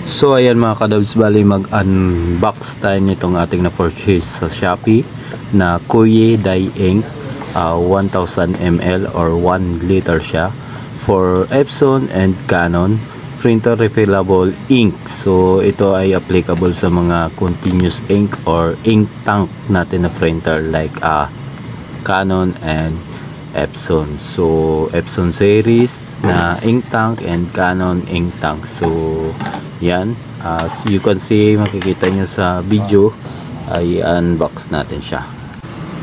So ayan mga kadabs, bali mag-unbox tayo nitong ating na-purchase sa Shopee na Koye Dye Ink, 1000 ml or 1 liter siya for Epson and Canon printer refillable ink. So ito ay applicable sa mga continuous ink or ink tank natin na printer like Canon and Epson. So Epson series na ink tank and Canon ink tank. So yan, as you can see, makikita nyo sa video ay unbox natin siya.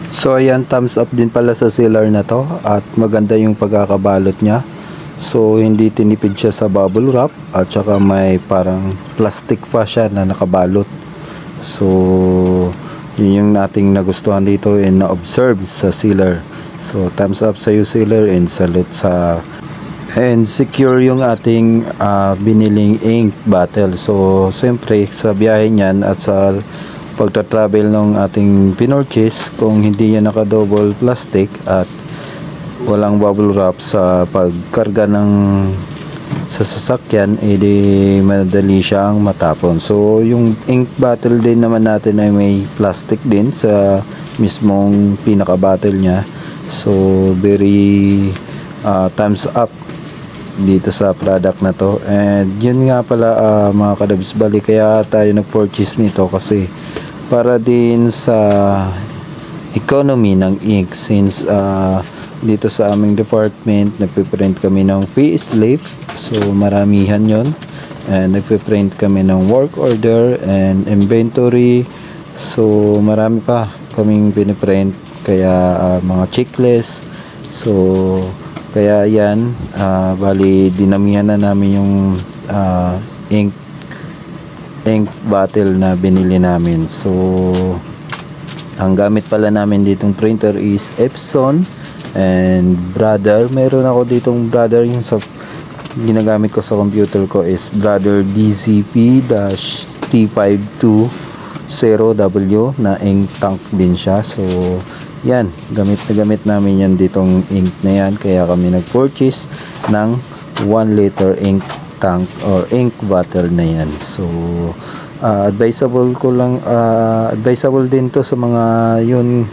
So ayan, thumbs up din pala sa sealer na to at maganda yung pagkakabalot niya. So hindi tinipid siya sa bubble wrap at saka may parang plastic pa siya na nakabalot. So yun yung nating nagustuhan dito and na-observe sa sealer. So thumbs up sa you sealer and salute sa and secure yung ating biniling ink bottle. So siyempre sa biyahe niyan at sa pagta-travel ng ating pinurchase, kung hindi niya naka-double plastic at walang bubble wrap sa pagkarga ng sa sasakyan, edi madali siyang matapon. So yung ink bottle din naman natin ay may plastic din sa mismong pinaka bottle niya. So very thumbs up dito sa product na to. And yun nga pala mga kadabs, bali kaya tayo nag-purchase nito kasi para din sa economy ng ink, since dito sa aming department nagpiprint kami ng payslip, so maramihan yon, and nagpiprint kami ng work order and inventory, so marami pa kaming piniprint, kaya mga checklist. So kaya yan, bali dinamihan na namin yung ink bottle na binili namin. So ang gamit pala namin ditong printer is Epson and Brother. Meron ako ditong Brother, yung sa ginagamit ko sa computer ko is Brother DZP-T520W na ink tank din siya. So yan, gamit na gamit namin yan ditong ink na yan, kaya kami nag-purchase ng 1 liter ink tank or ink bottle na yan. So advisable din to sa mga yun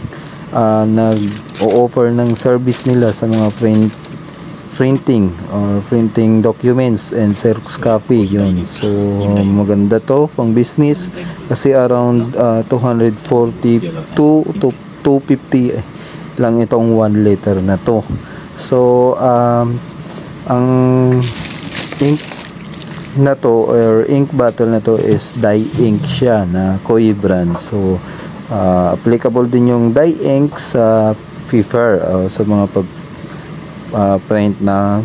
nag-o-offer ng service nila sa mga printing or printing documents and Xerox copy yun. So maganda to pang business kasi around 240 to 250 lang itong 1 liter na to. So ang ink na to or ink bottle na to is dye ink siya na Koye brand. So applicable din yung dye ink sa FIFR, sa mga print na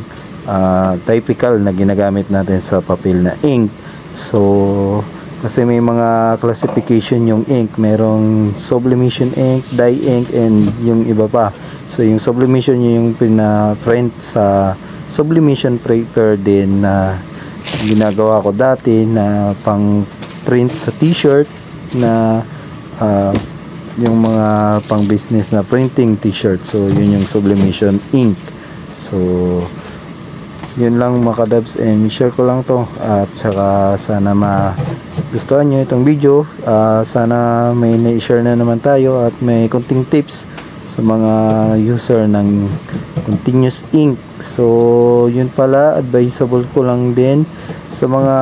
typical na ginagamit natin sa papel na ink. So kasi may mga classification yung ink, merong sublimation ink, dye ink, and yung iba pa. So yung sublimation yung pina-print sa sublimation paper din na ginagawa ko dati na pang print sa t-shirt na yung mga pang business na printing t-shirt. So yun yung sublimation ink. So yun lang mga kadabs, and share ko lang to at saka sana gustuhan nyo itong video. Sana may na-share na naman tayo at may konting tips sa mga user ng continuous ink. So yun pala, advisable ko lang din sa mga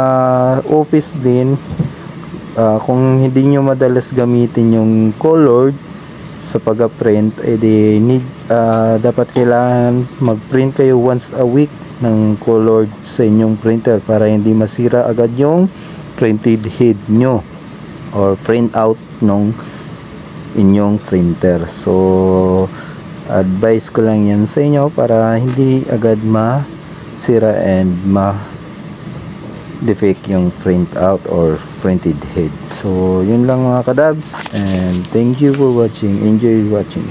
office din, kung hindi nyo madalas gamitin yung colored sa pag-print, edi dapat kailangan mag-print kayo once a week ng colored sa inyong printer para hindi masira agad yung printed head nyo or print out nung inyong printer. So advice ko lang yan sa inyo para hindi agad masira and defect yung print out or printed head. So yun lang mga kadabs, and thank you for watching. Enjoy watching.